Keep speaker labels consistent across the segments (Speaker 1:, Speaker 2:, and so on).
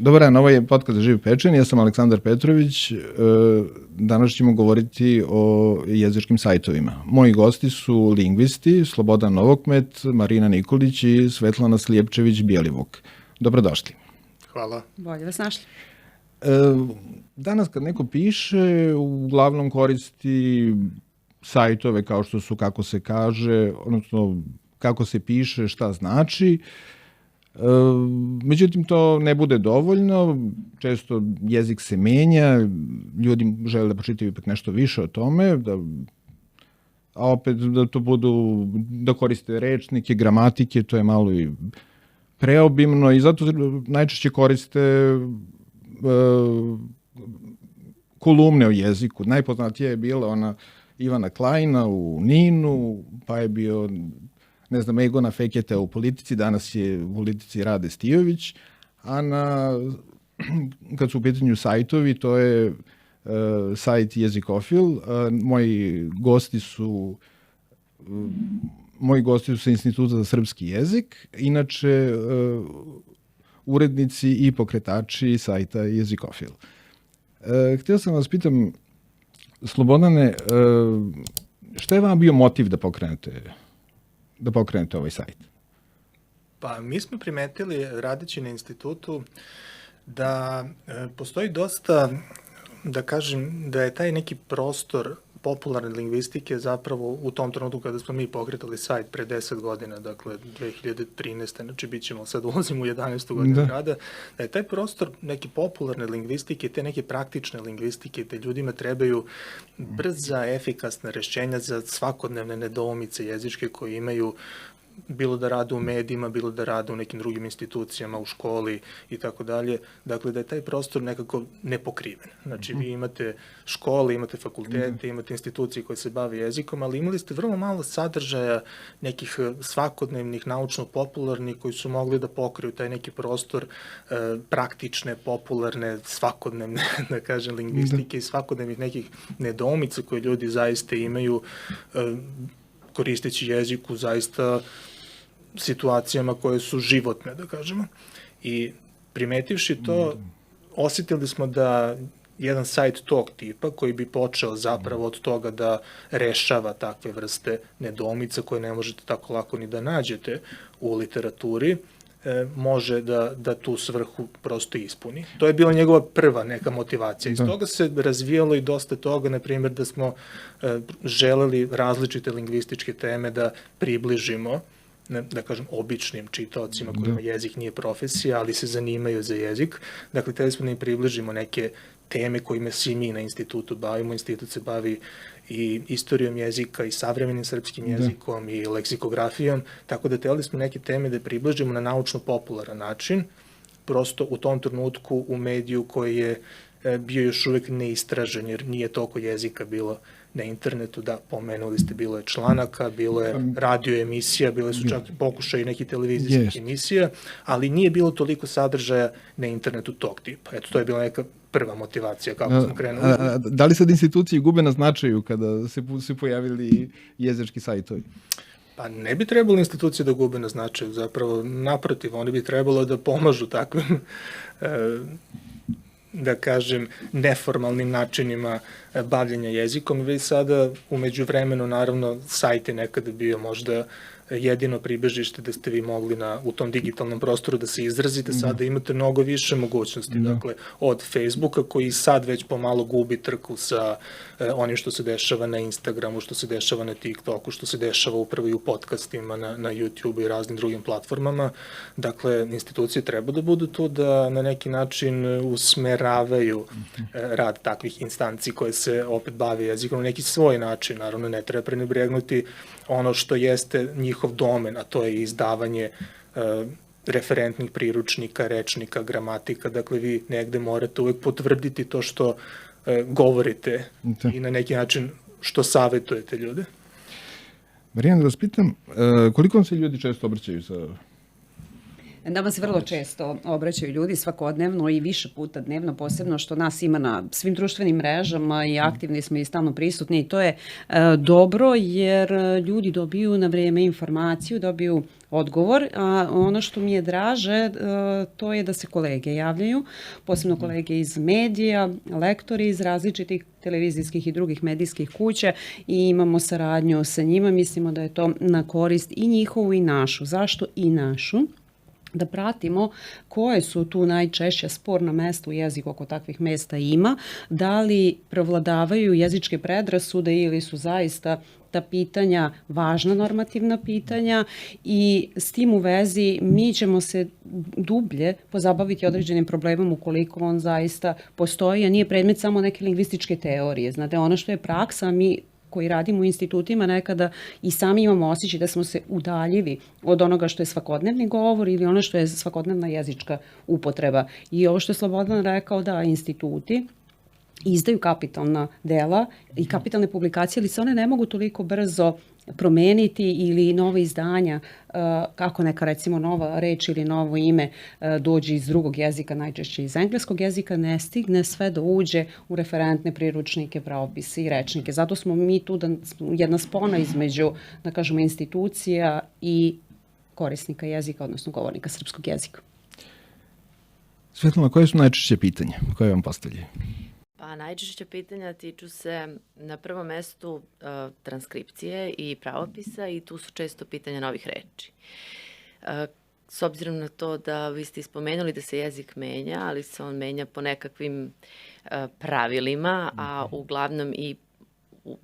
Speaker 1: Dobar dan, ovo je podcast Živi pečen, ja sam Aleksandar Petrović. Danas ćemo govoriti o jezičkim sajtovima. Moji gosti su lingvisti Slobodan Novokmet, Marina Nikolić i Svetlana Slijepčević-Bjelivuk. Dobrodošli.
Speaker 2: Hvala.
Speaker 3: Bolje vas našli.
Speaker 1: Danas kad neko piše, uglavnom koristi sajtove kao što su kako se kaže, odnosno kako se piše, šta znači. Međutim, to ne bude dovoljno, često jezik se menja, ljudi žele da pročitaju ipak nešto više o tome, a opet da to budu, da koriste rečnike, gramatike, to je malo i preobimno i zato najčešće koriste kolumne o jeziku. Najpoznatija je bila ona Ivana Klajna u Ninu, pa je bio Egona Feketa u Politici, danas je u Politici Rade Stijović, a kad su u pitanju sajtovi, to je sajt Jezikofil. Moji gosti su sa Instituta za srpski jezik, inače urednici i pokretači sajta Jezikofil. Htio sam vas pitam, Slobodane, šta je vam bio motiv da pokrenete ovaj sajt?
Speaker 2: Pa mi smo primetili, radeći na institutu, da postoji dosta, da kažem, da je taj neki prostor popularne lingvistike zapravo u tom trenutku kada smo mi pokretali sajt pre 10 godina, dakle 2013. Znači bit ćemo, sad ulazimo u 11. godinu rada, da je taj prostor neke popularne lingvistike, te neke praktične lingvistike, te ljudima trebaju brza, efikasna rešenja za svakodnevne nedoumice jezičke koje imaju, bilo da rade u medijima, bilo da rade u nekim drugim institucijama, u školi i tako dalje. Dakle, da je taj prostor nekako nepokriven. Znači, vi imate škole, imate fakultete, imate institucije koje se bave jezikom, ali imali ste vrlo malo sadržaja nekih svakodnevnih, naučno-popularnih koji su mogli da pokriju taj neki prostor praktične, popularne, svakodnevne, da kažem, lingvistike i svakodnevnih nekih nedoumica koje ljudi zaista imaju koristeći jezik u zaista situacijama koje su životne, da kažemo. I primetivši to, osjetili smo da jedan sajt tog tipa, koji bi počeo zapravo od toga da rešava takve vrste nedoumica koje ne možete tako lako ni da nađete u literaturi, može da tu svrhu prosto ispuni. To je bila njegova prva neka motivacija. Iz toga se razvijalo i dosta toga, na primjer, da smo želeli različite lingvističke teme da približimo, da kažem, običnim čitaocima kojima jezik nije profesija, ali se zanimaju za jezik. Dakle, hteli smo da im približimo neke teme kojima svi mi na institutu bavimo. Institut se bavi i istorijom jezika i savremenim srpskim jezikom i leksikografijom, tako da hteli smo neke teme da približimo na naučno-popularan način, prosto u tom trenutku u mediju koji je bio još uvek neistražen, jer nije toliko jezika bilo na internetu, da, pomenuli ste, bilo je članaka, bilo je radio emisija, bile su čak pokušaji nekih televizijskih emisija, ali nije bilo toliko sadržaja na internetu tog tipa. Eto, to je bila neka prva motivacija kako smo krenuli.
Speaker 1: Da li sad institucije gube na značaju kada se pojavili jezički sajtovi?
Speaker 2: Pa ne bi trebalo institucije da gube na značaju, zapravo naprotiv, oni bi trebalo da pomažu takvim da kažem, neformalnim načinima bavljenja jezikom. Vi sada, umeđu vremenu, naravno, sajt je nekada bio možda jedino pribežište da ste vi mogli u tom digitalnom prostoru da se izrazite, sada imate mnogo više mogućnosti. Dakle, od Facebooka, koji sad već pomalo gubi trku sa onim što se dešava na Instagramu, što se dešava na TikToku, što se dešava upravo i u podcastima, na YouTube i raznim drugim platformama. Dakle, institucije treba da budu tu da na neki način usmeravaju rad takvih instanci koje se opet bave jezikom na neki svoj način. Naravno, ne treba prenebregnuti ono što jeste njihov domen, a to je izdavanje referentnih priručnika, rečnika, gramatika. Dakle, vi negde morate uvek potvrditi to što govorite i na neki način što savjetujete ljude.
Speaker 1: Marijana, da vas pitam, koliko vam se ljudi često obraćaju
Speaker 3: Nama se vrlo često obraćaju ljudi svakodnevno i više puta dnevno, posebno što nas ima na svim društvenim mrežama i aktivni smo i stalno prisutni i to je dobro jer ljudi dobiju na vreme informaciju, dobiju odgovor, a ono što mi je draže to je da se kolege javljaju, posebno kolege iz medija, lektori iz različitih televizijskih i drugih medijskih kuća i imamo saradnju sa njima. Mislimo da je to na korist i njihovu i našu. Zašto i našu? Da pratimo koje su tu najčešće sporna mesta u jeziku, oko takvih mesta ima, da li prevladavaju jezičke predrasude ili su zaista ta pitanja važna normativna pitanja i s tim u vezi mi ćemo se dublje pozabaviti određenim problemom ukoliko on zaista postoji, a nije predmet samo neke lingvističke teorije. Znate, ono što je praksa, mi koji radimo u institutima nekada i sami imamo osjećaj da smo se udaljili od onoga što je svakodnevni govor ili ono što je svakodnevna jezička upotreba. I ovo što je Slobodan rekao, da instituti izdaju kapitalna dela i kapitalne publikacije, ali se one ne mogu toliko brzo promeniti ili nove izdanja, kako neka recimo nova reč ili novo ime dođe iz drugog jezika, najčešće iz engleskog jezika, ne stigne sve da uđe u referentne priručnike, pravopise i rečnike. Zato smo mi tu jedna spona između, da kažemo, institucija i korisnika jezika, odnosno govornika srpskog jezika.
Speaker 1: Svetlana, koje su najčešće pitanja koje vam postavljaju?
Speaker 4: Pa najčešće pitanja tiču se na prvom mestu transkripcije i pravopisa i tu su često pitanja novih reči. S obzirom na to da vi ste spomenuli da se jezik menja, ali se on menja po nekakvim pravilima, a uglavnom i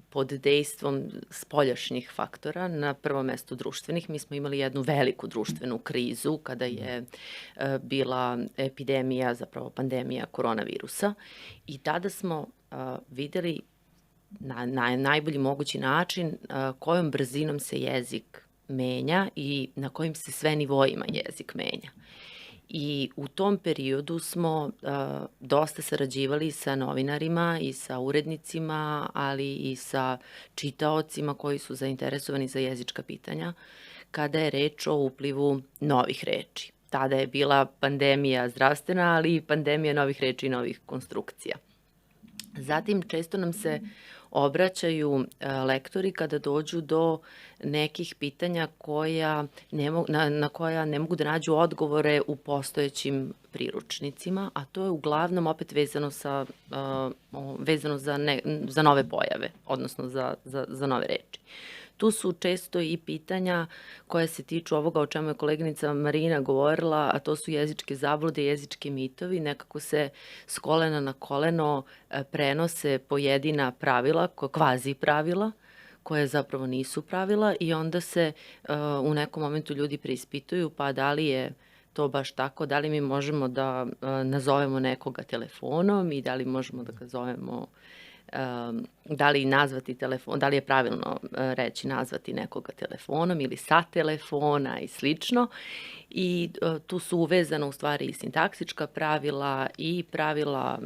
Speaker 4: pod dejstvom spoljašnjih faktora, na prvom mestu društvenih. Mi smo imali jednu veliku društvenu krizu kada je bila epidemija, zapravo pandemija koronavirusa i tada smo videli na najbolji mogući način kojom brzinom se jezik menja i na kojim se sve nivoima jezik menja. I u tom periodu smo dosta sarađivali sa novinarima i sa urednicima, ali i sa čitaocima koji su zainteresovani za jezička pitanja, kada je reč o uplivu novih reči. Tada je bila pandemija zdravstvena, ali i pandemija novih reči i novih konstrukcija. Zatim, često nam se obraćaju lektori kada dođu do nekih pitanja na koja ne mogu da nađu odgovore u postojećim priručnicima, a to je uglavnom opet vezano za nove pojave, odnosno za nove reči. Tu su često i pitanja koja se tiču ovoga o čemu je koleginica Marina govorila, a to su jezičke zablude, jezički mitovi. Nekako se s kolena na koleno prenose pojedina pravila, kvazi pravila, koje zapravo nisu pravila i onda se u nekom momentu ljudi preispituju pa da li je to baš tako, da li mi možemo da nazovemo nekoga telefonom i da li možemo da ga zovemo da li nazvati telefon, da li je pravilno reći nazvati nekoga telefonom ili sa telefona i slično. I tu su uvezana u stvari i sintaksička pravila i pravila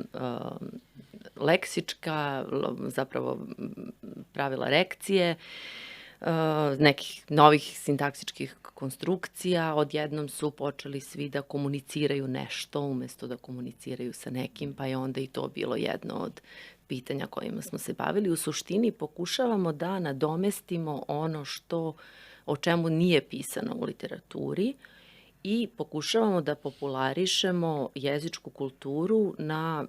Speaker 4: leksička, zapravo pravila rekcije, nekih novih sintaksičkih konstrukcija. Odjednom su počeli svi da komuniciraju nešto umesto da komuniciraju sa nekim, pa je onda i to bilo jedno od pitanja kojima smo se bavili. U suštini pokušavamo da nadomestimo ono o čemu nije pisano u literaturi i pokušavamo da popularišemo jezičku kulturu na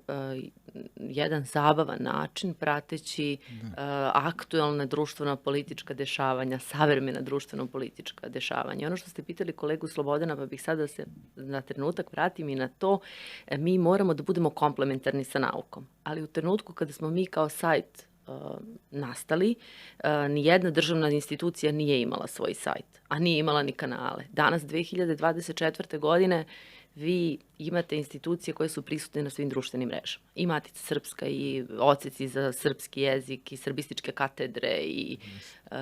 Speaker 4: jedan zabavan način, prateći aktuelna društveno-politička dešavanja, savremena društveno-politička dešavanja. Ono što ste pitali kolegu Slobodana, pa bih sada da se na trenutak vratim i na to, mi moramo da budemo komplementarni sa naukom. Ali u trenutku kada smo mi kao sajt nastali, nijedna državna institucija nije imala svoj sajt, a nije imala ni kanale. Danas, 2024. godine, vi imate institucije koje su prisutne na svim društvenim mrežama. I Matica Srpska, i odseci za srpski jezik, i srbističke katedre, i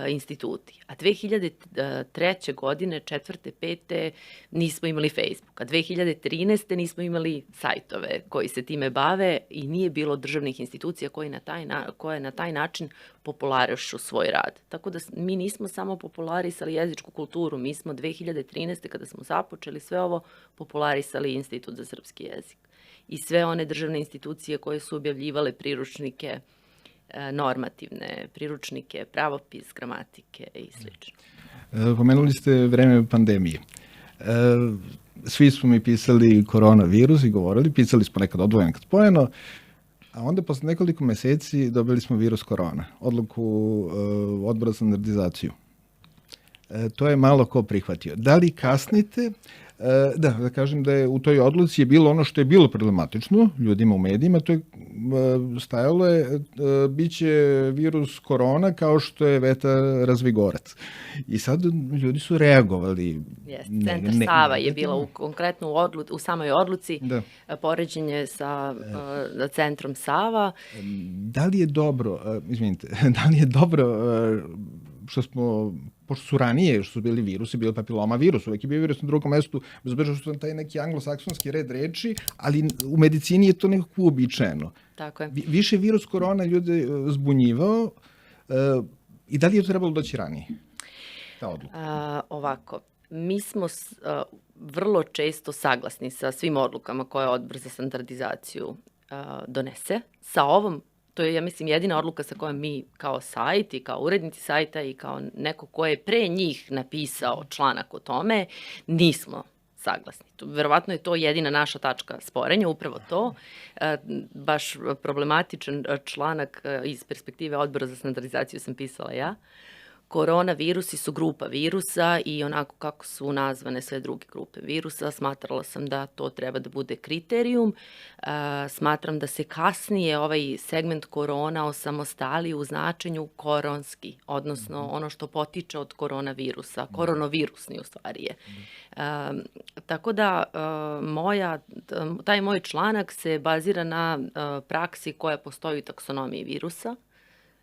Speaker 4: instituti. A 2003. godine, 4. 5. nismo imali Facebook. A 2013. nismo imali sajtove koji se time bave i nije bilo državnih institucija koje na taj način popularišu svoj rad. Tako da mi nismo samo popularisali jezičku kulturu, mi smo 2013. kada smo započeli sve ovo, popularisali Institut za srpski jezik. I sve one državne institucije koje su objavljivale priručnike normativne, priručnike, pravopis, gramatike i sl.
Speaker 1: Pomenuli ste vreme pandemije. Svi smo mi pisali koronavirus i govorili, pisali smo nekad odvojeno, nekad spojeno, a onda posle nekoliko meseci dobili smo virus korona, odluku Odbora za standardizaciju. To je malo ko prihvatio. Da li kasnite? Da kažem da je u toj odluci je bilo ono što je bilo problematično ljudima u medijima, to je stajalo je biće virus korona kao što je vetar razvigorac. I sad ljudi su reagovali.
Speaker 4: Centar Sava je bila konkretno u samoj odluci, poređenje sa centrom Sava.
Speaker 1: Da li je dobro, da li je dobro što smo, pošto su ranije, što su bili virusi, bio papiloma virus, uvek je bio virus na drugom mestu, bez obzira što je taj neki anglosaksonski red reči, ali u medicini je to nekako uobičajeno.
Speaker 4: Tako je.
Speaker 1: Više virus korona ljude zbunjivao i da li je to trebalo doći ranije? Ta odluka.
Speaker 4: Ovako, mi smo vrlo često saglasni sa svim odlukama koje Odbor za standardizaciju donese. Sa ovom, to je, ja mislim, jedina odluka sa kojom mi kao sajt i kao urednici sajta i kao neko ko je pre njih napisao članak o tome, nismo saglasni. Verovatno je to jedina naša tačka sporenja, upravo to. Baš problematičan članak iz perspektive Odbora za standardizaciju sam pisala ja. Koronavirusi su grupa virusa i onako kako su nazvane sve druge grupe virusa, smatrala sam da to treba da bude kriterijum. Smatram da se kasnije ovaj segment korona osamostali u značenju koronski, odnosno ono što potiče od koronavirusa, koronavirusni u stvari je. Tako da taj moj članak se bazira na praksi koja postoji u taksonomiji virusa,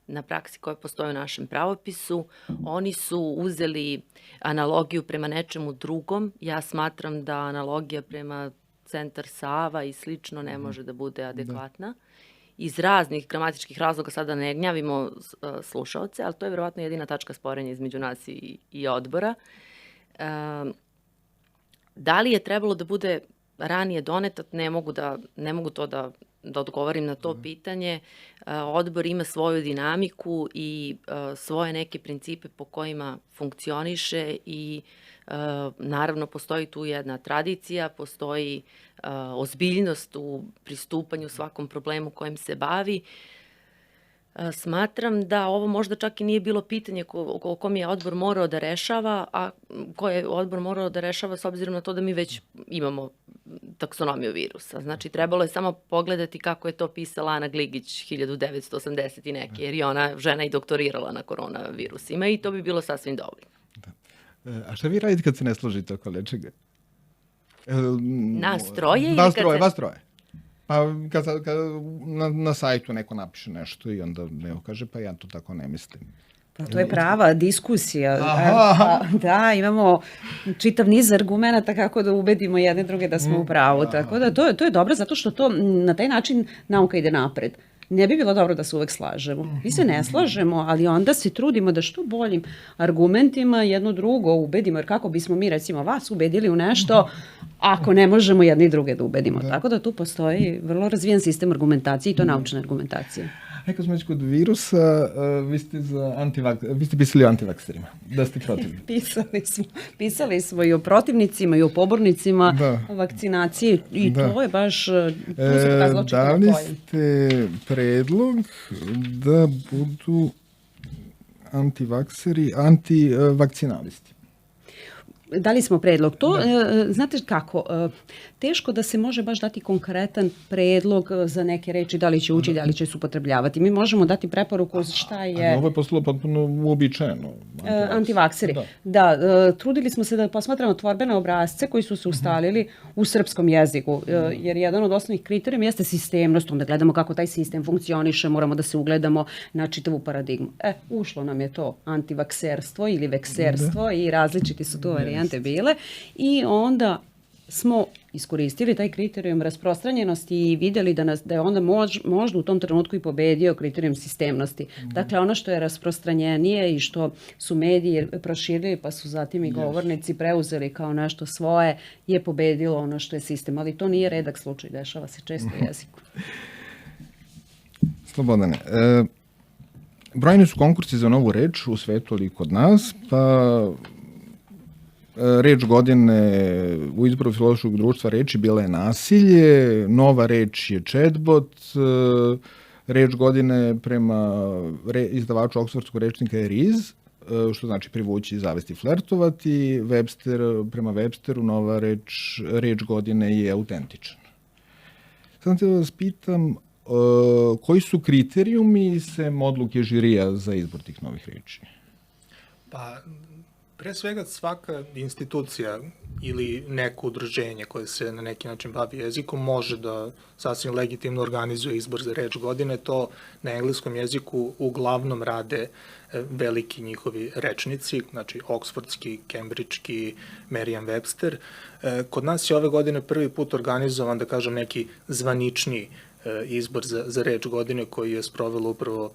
Speaker 4: na praksi koja postoji u našem pravopisu. Oni su uzeli analogiju prema nečemu drugom. Ja smatram da analogija prema Centar Sava i slično ne može da bude adekvatna. Iz raznih gramatičkih razloga, sada ne gnjavimo slušaoce, ali to je verovatno jedina tačka sporenja između nas i odbora. Da li je trebalo da bude ranije donetat, ne mogu to da odgovorim na to pitanje. Odbor ima svoju dinamiku i svoje neke principe po kojima funkcioniše i naravno postoji tu jedna tradicija, postoji ozbiljnost u pristupanju svakom problemu kojim se bavi. Smatram da ovo možda čak i nije bilo pitanje o kom je odbor morao da rešava, a koje je odbor morao da rešava s obzirom na to da mi već imamo taksonomiju virusa. Znači, trebalo je samo pogledati kako je to pisala Ana Gligić 1980 i neke, jer je ona žena i doktorirala na koronavirusima i to bi bilo sasvim dovoljno.
Speaker 1: A šta vi radite kad se ne složite oko nečega?
Speaker 4: Nas troje?
Speaker 1: Vas troje. Pa kad na sajtu neko napiše nešto i onda neko kaže pa ja to tako ne mislim.
Speaker 3: Pa to je prava diskusija. Da, imamo čitav niz argumenata kako da ubedimo jedne druge da smo u pravu. Tako da to je dobro zato što to na taj način nauka ide napred. Ne bi bilo dobro da se uvek slažemo. Mi se ne slažemo, ali onda se trudimo da što boljim argumentima jedno drugo ubedimo, jer kako bismo mi recimo vas ubedili u nešto ako ne možemo jedni druge da ubedimo. Tako da tu postoji vrlo razvijen sistem argumentacije i to naučna argumentacija.
Speaker 1: Kad smo već kod virusa, vi ste pisali o antivakserima, da ste protiv.
Speaker 3: Pisali smo i o protivnicima i o pobornicima vakcinacije i to je baš, tu se pokazalo čitavo polje.
Speaker 1: Da li ste predlog da budu antivakseri, antivakcinalisti?
Speaker 3: Dali smo predlog. To, znate kako, teško da se može baš dati konkretan predlog za neke reči, da li će ući, da li će se upotrebljavati. Mi možemo dati preporuku šta je...
Speaker 1: A ovo je postalo potpuno uobičajeno.
Speaker 3: Antivakseri. Da, trudili smo se da posmatramo tvorbene obrazce koji su se ustalili u srpskom jeziku, jer jedan od osnovnih kriterijuma jeste sistemnost, onda gledamo kako taj sistem funkcioniše, moramo da se ugledamo na čitavu paradigmu. Ušlo nam je to antivakserstvo ili vekserstvo i različiti su to varijante bile i onda smo iskoristili taj kriterijum rasprostranjenosti i vidjeli da je onda možda u tom trenutku i pobedio kriterijum sistemnosti. Dakle, ono što je rasprostranjenije i što su mediji proširili pa su zatim i govornici preuzeli kao nešto svoje, je pobedilo ono što je sistem. Ali to nije redak slučaj, dešava se često u jeziku.
Speaker 1: Slobodane, brojni su konkursi za novu reč u svetu, ali i kod nas, pa reč godine u izboru Filološkog društva reči bila je nasilje, nova reč je chatbot, reč godine prema izdavaču Oksfordskog rečnika je RIZ, što znači privući, zavesti, flertovati. Prema Websteru nova reč godine je autentičan. Sad te da vas pitam, koji su kriterijumi sem odluke žirija za izbor tih novih reči?
Speaker 2: Pa, pre svega svaka institucija ili neko udruženje koje se na neki način bavi jezikom može da sasvim legitimno organizuje izbor za reč godine. To na engleskom jeziku uglavnom rade veliki njihovi rečnici, znači oksfordski, kembridžki, Merriam-Webster. Kod nas je ove godine prvi put organizovan, da kažem, neki zvanični izbor za reč godine koji je sprovelo upravo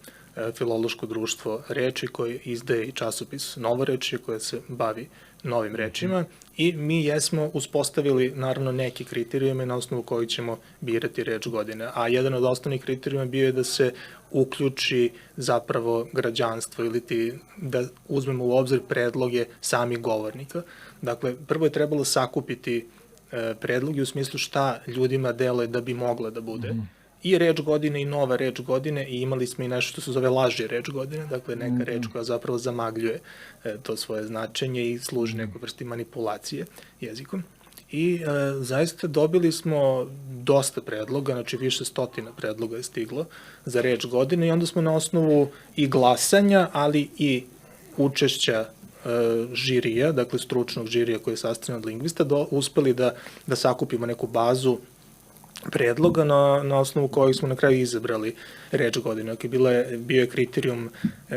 Speaker 2: Filološko društvo reči koje izdaje i časopis Novo reči koje se bavi novim rečima i mi jesmo uspostavili naravno neki kriterijume na osnovu kojih ćemo birati reč godine, a jedan od osnovnih kriterijuma bio je da se uključi zapravo građanstvo ili da uzmemo u obzir predloge samih govornika. Dakle, prvo je trebalo sakupiti predloge u smislu šta ljudima deluje da bi mogla da bude i reč godine i nova reč godine i imali smo i nešto što se zove lažje reč godine, dakle neka reč koja zapravo zamagljuje to svoje značenje i služi nekoj vrsti manipulacije jezikom. I zaista dobili smo dosta predloga, znači više stotina predloga je stiglo za reč godine i onda smo na osnovu i glasanja, ali i učešća žirija, dakle stručnog žirija koji je sastavljen od lingvista, uspeli da sakupimo neku bazu predloga na osnovu kojih smo na kraju izabrali reč godine. Dakle, bio je kriterijum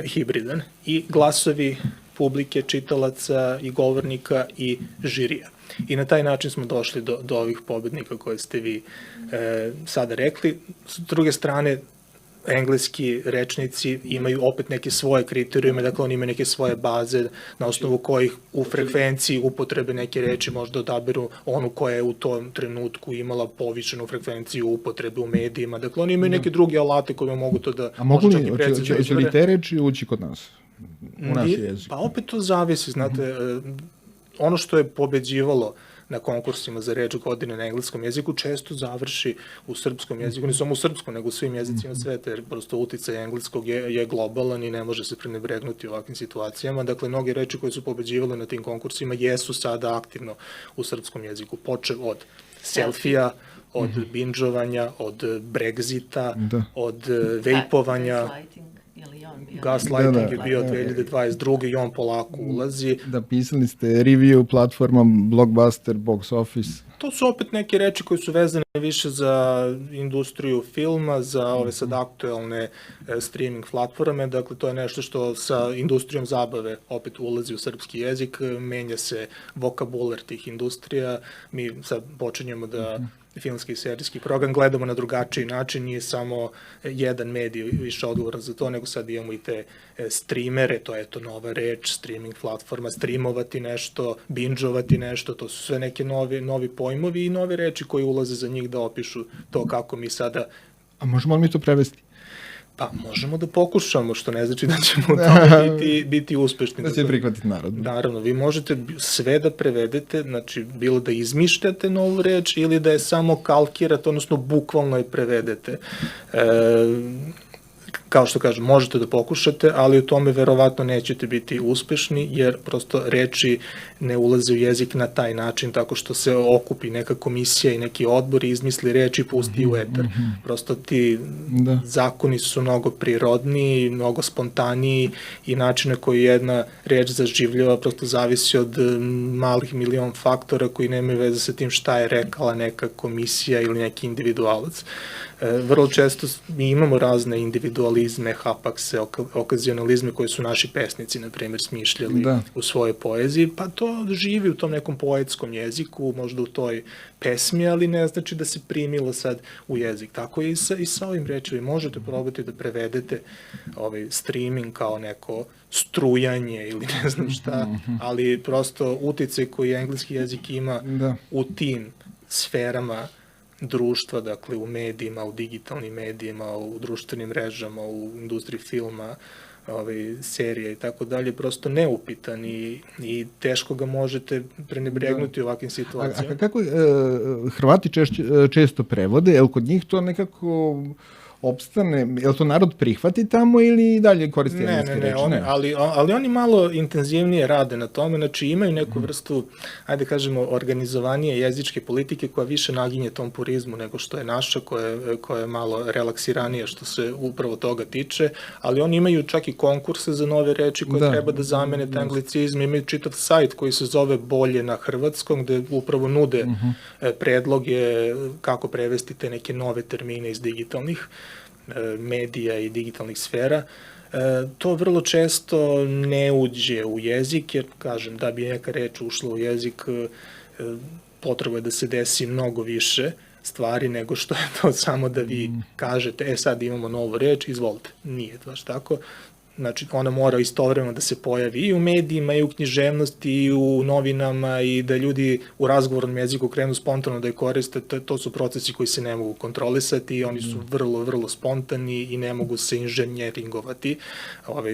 Speaker 2: hibridan i glasovi publike, čitalaca i govornika i žirija. I na taj način smo došli do ovih pobednika koje ste vi sada rekli. S druge strane, engleski rečnici imaju opet neke svoje kriterijume, dakle oni imaju neke svoje baze na osnovu kojih u frekvenciji upotrebe neke reči možda odaberu onu koja je u tom trenutku imala povišenu frekvenciju upotrebe u medijima. Dakle, oni imaju neke druge alate koje mogu to da...
Speaker 1: A mogu li, će li te reči ući kod nas? U naš jezik?
Speaker 2: Pa opet to zavisi, znate, ono što je pobeđivalo na konkursima za reč godine na engleskom jeziku često završi u srpskom jeziku, ne samo u srpskom, nego u svim jezicima sveta, jer prosto uticaj engleskog je globalan i ne može se prenebregnuti u ovakvim situacijama. Dakle, mnoge reči koje su pobeđivale na tim konkursima jesu sada aktivno u srpskom jeziku, počev od selfija, od binđovanja, od Brexita, od vejpovanja. Gaslighting je bio 2022. i on polako ulazi.
Speaker 1: Da, pisali ste review platforma, Blockbuster, Box Office.
Speaker 2: To su opet neke reči koje su vezane više za industriju filma, za ove sad aktuelne streaming platforme. Dakle, to je nešto što sa industrijom zabave opet ulazi u srpski jezik, menja se vokabular tih industrija. Mi sad počinjemo da filmski i serijski program gledamo na drugačiji način, nije samo jedan medij više odgovoran za to, nego sad imamo i te streamere, to je to nova reč, streaming platforma, streamovati nešto, binđovati nešto, to su sve neke novi pojmovi i nove reči koji ulaze za njih da opišu to kako mi sada...
Speaker 1: A možemo li mi to prevesti?
Speaker 2: Pa možemo da pokušamo, što ne znači da ćemo u tome biti uspešni.
Speaker 1: Da će prihvatiti narod.
Speaker 2: Naravno, vi možete sve da prevedete, znači bilo da izmišljate novu reč ili da je samo kalkirate, odnosno bukvalno je prevedete. kao što kažem, možete da pokušate, ali u tome verovatno nećete biti uspešni, jer prosto reči ne ulaze u jezik na taj način, tako što se okupi neka komisija i neki odbor i izmisli reči i pusti u etar. Prosto ti zakoni su mnogo prirodniji, mnogo spontaniji i način na koji jedna reč zaživljava prosto zavisi od malih milion faktora koji nemaju veze sa tim šta je rekala neka komisija ili neki individualac. Vrlo često mi imamo razne individualizme, hapakse, okazionalizme koje su naši pesnici, na primjer, smišljali u svojoj poeziji, pa to živi u tom nekom poetskom jeziku, možda u toj pesmi, ali ne znači da se primilo sad u jezik. Tako i sa ovim rečima. Možete probati da prevedete streaming kao neko strujanje ili ne znam šta, ali prosto uticaj koji engleski jezik ima u tim sferama društva, dakle u medijima, u digitalnim medijima, u društvenim mrežama, u industriji filma, serije i tako dalje, prosto neupitan i teško ga možete prenebregnuti u ovakvim situacijama.
Speaker 1: A kako Hrvati često prevode, je li kod njih to nekako opstane, je li to narod prihvati tamo ili dalje koristi engleske reči?
Speaker 2: Ne, ali oni malo intenzivnije rade na tome, znači imaju neku vrstu, ajde kažemo, organizovanije jezičke politike koja više naginje tom purizmu nego što je naša, koja je malo relaksiranija što se upravo toga tiče, ali oni imaju čak i konkurse za nove reči koje treba da zamene te anglicizme, imaju čitav sajt koji se zove Bolje na hrvatskom, gde upravo nude predloge kako prevesti te neke nove termine iz digitalnih medija i digitalnih sfera. To vrlo često ne uđe u jezik, jer, kažem, da bi neka reč ušla u jezik, potrebno je da se desi mnogo više stvari nego što je to samo da vi kažete, sad imamo novu reč, izvolite. Nije baš tako. Znači, ona mora istovremeno da se pojavi i u medijima, i u književnosti, i u novinama, i da ljudi u razgovornom jeziku krenu spontano da je koriste. To su procesi koji se ne mogu kontrolisati i oni su vrlo, vrlo spontani i ne mogu se inženjeringovati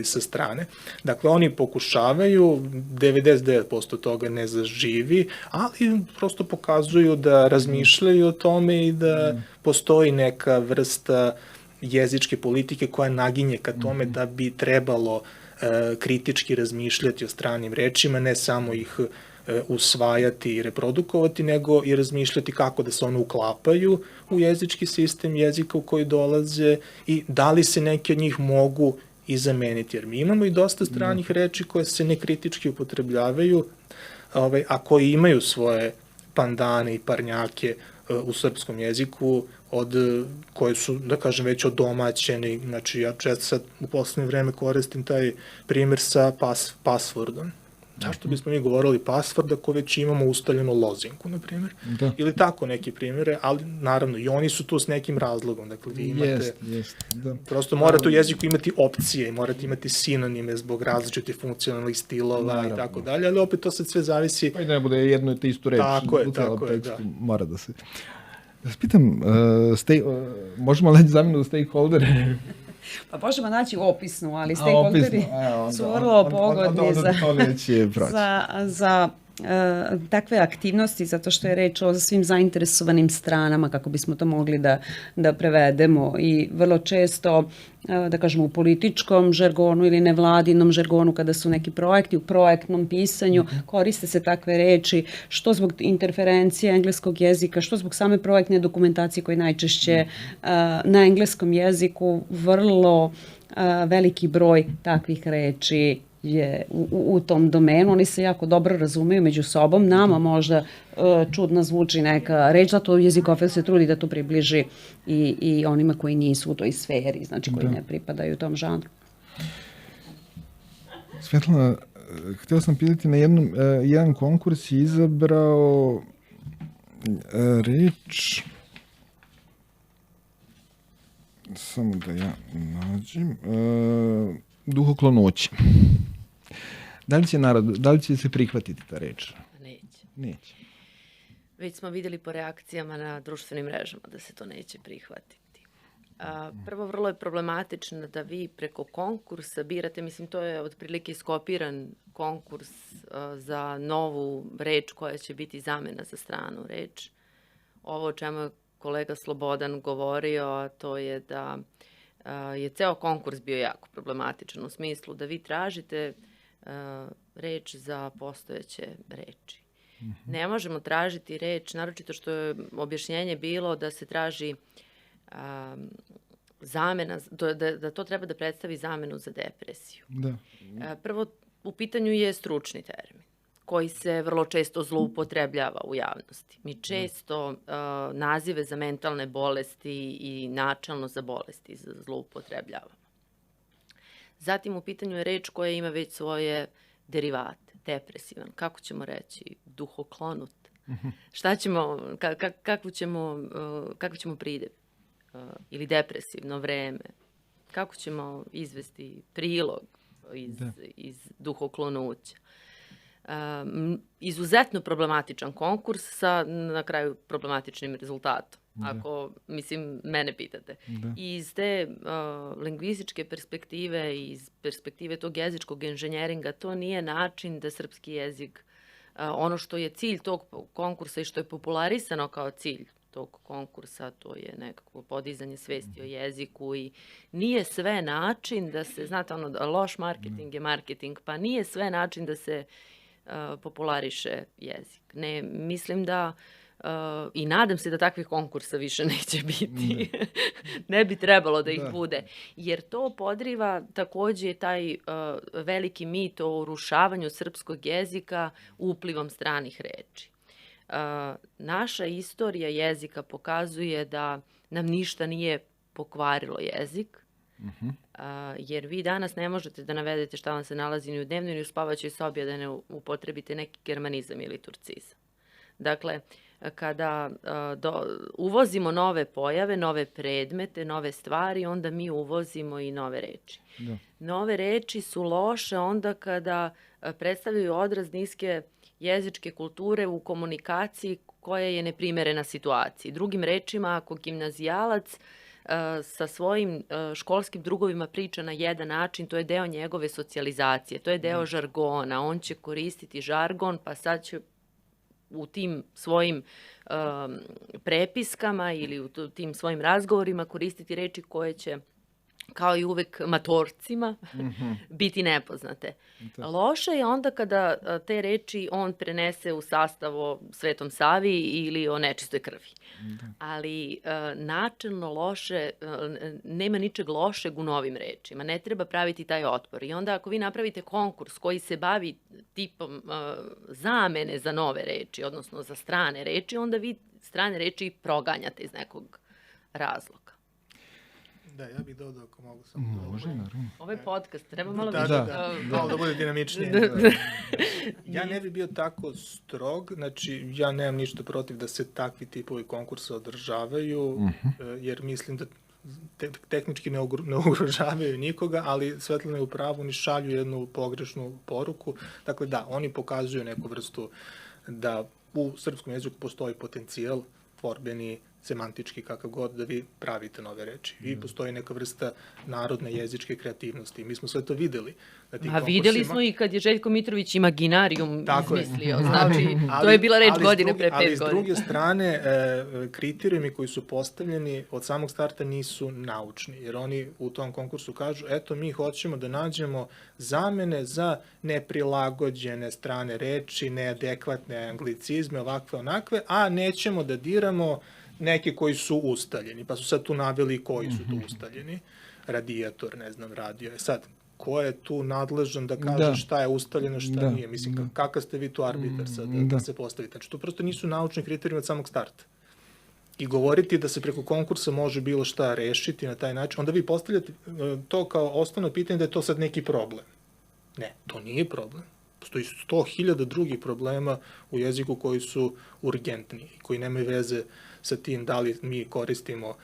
Speaker 2: sa strane. Dakle, oni pokušavaju, 99% toga ne zaživi, ali prosto pokazuju da razmišljaju o tome i da postoji neka vrsta jezičke politike koja naginje ka tome da bi trebalo kritički razmišljati o stranim rečima, ne samo ih usvajati i reprodukovati, nego i razmišljati kako da se one uklapaju u jezički sistem jezika u koji dolaze i da li se neke od njih mogu i zameniti. Jer mi imamo i dosta stranih reči koje se nekritički upotrebljavaju, a koji imaju svoje pandane i parnjake u srpskom jeziku, koje su, da kažem, već odomaćeni. Znači, ja često sad u poslednje vreme koristim taj primjer sa passwordom. Zašto bismo mi govorili password ako već imamo ustaljenu lozinku, na primjer? Ili tako neki primjere, ali naravno i oni su tu s nekim razlogom. Dakle, vi imate, prosto morate u jeziku imati opcije i morate imati sinonime zbog različitih funkcionalnih stilova i tako dalje, ali opet to sad sve zavisi.
Speaker 1: Pa i ne bude jedno i te istu reč.
Speaker 2: Tako je, da.
Speaker 1: Mora da se... Da se pitam, možemo naći zamenu za stakeholdere?
Speaker 3: Pa možemo naći opisnu, ali stakeholderi su vrlo pogodni za takve aktivnosti, zato što je reč o svim zainteresovanim stranama, kako bismo to mogli da prevedemo, i vrlo često, da kažemo, u političkom žargonu ili nevladinom žargonu, kada su neki projekti, u projektnom pisanju koriste se takve reči, što zbog interferencije engleskog jezika, što zbog same projektne dokumentacije koje najčešće na engleskom jeziku. Vrlo veliki broj takvih reči je u tom domenu. Oni se jako dobro razumeju među sobom. Nama možda čudno zvuči neka reč, zato jezikofil se trudi da to približi i onima koji nisu u toj sferi, znači koji ne pripadaju tom žanru.
Speaker 1: Svetlana, htio sam pitati, na jedan konkurs je izabrao reč, samo da ja nađem, duhoklonoće. Da li će se prihvatiti ta reč? Neće.
Speaker 4: Već smo vidjeli po reakcijama na društvenim mrežama da se to neće prihvatiti. Prvo, vrlo je problematično da vi preko konkursa birate, mislim, to je otprilike iskopiran konkurs za novu reč koja će biti zamena za stranu reč. Ovo o čemu je kolega Slobodan govorio, to je da je ceo konkurs bio jako problematičan u smislu da vi tražite reč za postojeće reči. Ne možemo tražiti reč, naročito što je objašnjenje bilo da se traži zamena, da to treba da predstavi zamenu za depresiju.
Speaker 1: Da.
Speaker 4: Prvo, u pitanju je stručni termin koji se vrlo često zloupotrebljava u javnosti. Mi često nazive za mentalne bolesti i načelno za bolesti zloupotrebljavamo. Zatim u pitanju je reč koja ima već svoje derivate, depresivan, kako ćemo reći, duhoklonut. Šta ćemo, kako ćemo pridev ili depresivno vreme, kako ćemo izvesti prilog iz duhoklonuća. Izuzetno problematičan konkurs sa na kraju problematičnim rezultatom. Ako, mislim, mene pitate. I iz te lingvističke perspektive i iz perspektive tog jezičkog inženjeringa, to nije način da srpski jezik, ono što je cilj tog konkursa i što je popularisano kao cilj tog konkursa, to je nekako podizanje svesti o jeziku i nije sve način da se, znate ono, loš marketing je marketing, pa nije sve način da se populariše jezik. Ne, mislim da i nadam se da takvih konkursa više neće biti. Ne bi trebalo da ih bude. Jer to podriva takođe taj veliki mit o urušavanju srpskog jezika uplivom stranih reči. Naša istorija jezika pokazuje da nam ništa nije pokvarilo jezik, jer vi danas ne možete da navedete šta vam se nalazi ni u dnevnoj ni u spavaćoj sobi, a da ne upotrebite neki germanizam ili turcizam. Dakle, kada uvozimo nove pojave, nove predmete, nove stvari, onda mi uvozimo i nove reči. Nove reči su loše onda kada predstavljaju odraz niske jezičke kulture u komunikaciji koja je neprimerena situaciji. Drugim rečima, ako gimnazijalac sa svojim školskim drugovima priča na jedan način, to je deo njegove socijalizacije, to je deo žargona. On će koristiti žargon, pa sad će u tim svojim prepiskama ili u tim svojim razgovorima koristiti reči koje će, kao i uvek matorcima, biti nepoznate. Loše je onda kada te reči on prenese u sastav o Svetom Savi ili o nečistoj krvi. Ali načelno loše, nema ničeg lošeg u novim rečima. Ne treba praviti taj otpor. I onda ako vi napravite konkurs koji se bavi tipom zamene za nove reči, odnosno za strane reči, onda vi strane reči proganjate iz nekog razloga.
Speaker 2: Da, ja bih dodao ako mogu samo.
Speaker 1: Može, naravno.
Speaker 4: Ovo je podcast, treba malo više.
Speaker 2: Da bude dinamičnije. Ja ne bih bio tako strog, znači ja nemam ništa protiv da se takvi tipovi konkursa održavaju, jer mislim da tehnički ne ugrožavaju nikoga, ali Svetlana je u pravu, oni šalju jednu pogrešnu poruku. Dakle, da, oni pokazuju neku vrstu da u srpskom jeziku postoji potencijal, tvorbeni, semantički, kakav god, da vi pravite nove reči. I postoji neka vrsta narodne jezičke kreativnosti. Mi smo sve to videli.
Speaker 4: A videli smo i kad je Željko Mitrović Imaginarijum izmislio. Znači, to je bila reč godine pre 5 godina.
Speaker 2: Ali s druge strane, kriterijumi koji su postavljeni od samog starta nisu naučni, jer oni u tom konkursu kažu, eto, mi hoćemo da nađemo zamene za neprilagođene strane reči, neadekvatne anglicizme, ovakve, onakve, a nećemo da diramo neke koji su ustaljeni, pa su sad tu naveli koji su tu ustaljeni. Radijator, ne znam, radio. Sad, ko je tu nadležan da kaže šta je ustaljeno, šta nije? Mislim, kakav ste vi tu arbitar sad da se postavite? Znači, to prosto nisu naučni kriterijumi od samog starta. I govoriti da se preko konkursa može bilo šta rešiti na taj način, onda vi postavljate to kao osnovno pitanje da je to sad neki problem. Ne, to nije problem. Postoji 100.000 drugih problema u jeziku koji su urgentni, koji nemaju veze sa tim da li mi koristimo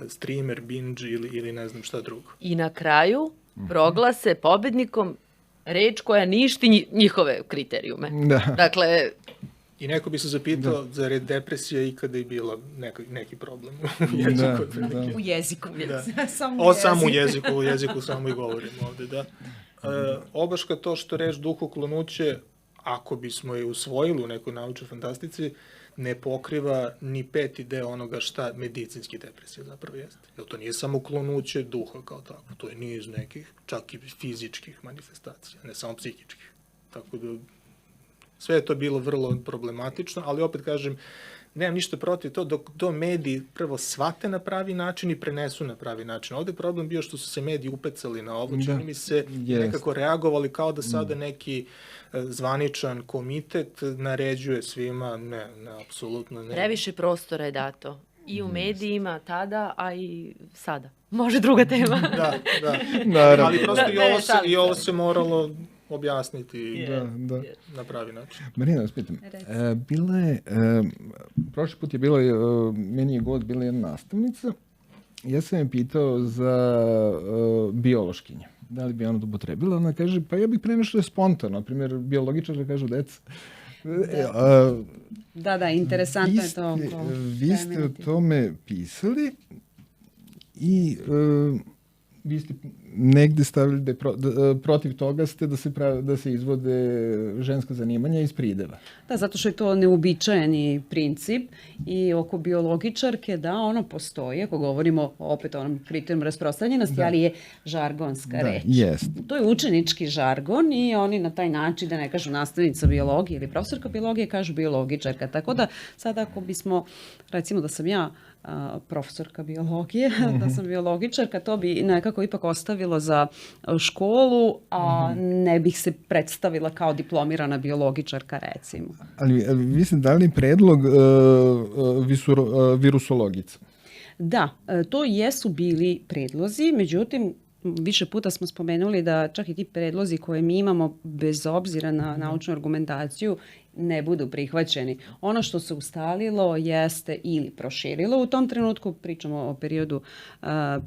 Speaker 2: streamer, binge ili ne znam šta drugo.
Speaker 4: I na kraju proglase pobednikom reč koja ništi njihove kriterijume. Dakle,
Speaker 2: i neko bi se zapitao, zar je depresija ikada i bila neki problem u jeziku?
Speaker 3: U jeziku.
Speaker 2: Samo u jeziku samo i govorimo ovde, da. Obaška to što reč duhoklonuće, ako bismo je usvojili u nekoj naučnoj fantastici, ne pokriva ni peti deo onoga šta medicinski depresija zapravo jeste. Jer to nije samo klonuće duha kao tako, to je niz nekih, čak i fizičkih manifestacija, ne samo psihičkih. Tako da sve je to bilo vrlo problematično, ali opet kažem, nemam ništa protiv to dok to mediji prvo shvate na pravi način i prenesu na pravi način. Ovde je problem bio što su se mediji upecali na ovo, čini mi se nekako reagovali kao da sada neki zvaničan komitet naređuje svima, ne, apsolutno ne.
Speaker 4: Previše prostora je dato i u medijima tada, a i sada. Može druga tema.
Speaker 2: Da. Ali prosto i ovo se moralo objasniti na pravi način.
Speaker 1: Marina, vas pitam, bila je, prošli put je bilo, meni je gost bila jedna nastavnica, ja sam je pitao za biološkinje, da li bi ona to potrebila, ona kaže, pa ja bih pre nešto je spontano, na primjer, biologičar da kažu deca.
Speaker 3: Da, interesantno je to.
Speaker 1: Vi ste o tome pisali i vi ste negde stavili da protiv toga ste da se izvode ženska zanimanja iz prideva.
Speaker 3: Da, zato što je to neuobičajeni princip i oko biologičarke, da, ono postoji, ako govorimo opet o onom kriterijumu rasprostranjenosti, ali je žargonska reč.
Speaker 1: Jest.
Speaker 3: To je učenički žargon i oni na taj način, da ne kažu nastavnica biologije ili profesorka biologije, kažu biologičarka. Tako da sad ako bismo, recimo da sam ja profesorka biologije, da sam biologičarka, to bi nekako ipak ostavilo za školu, a ne bih se predstavila kao diplomirana biologičarka, recimo.
Speaker 1: Ali vi ste dali predlog virusologica.
Speaker 3: Da, to jesu bili predlozi, međutim, više puta smo spomenuli da čak i ti predlozi koje mi imamo, bez obzira na naučnu argumentaciju, ne budu prihvaćeni. Ono što se ustalilo jeste ili proširilo u tom trenutku, pričamo o periodu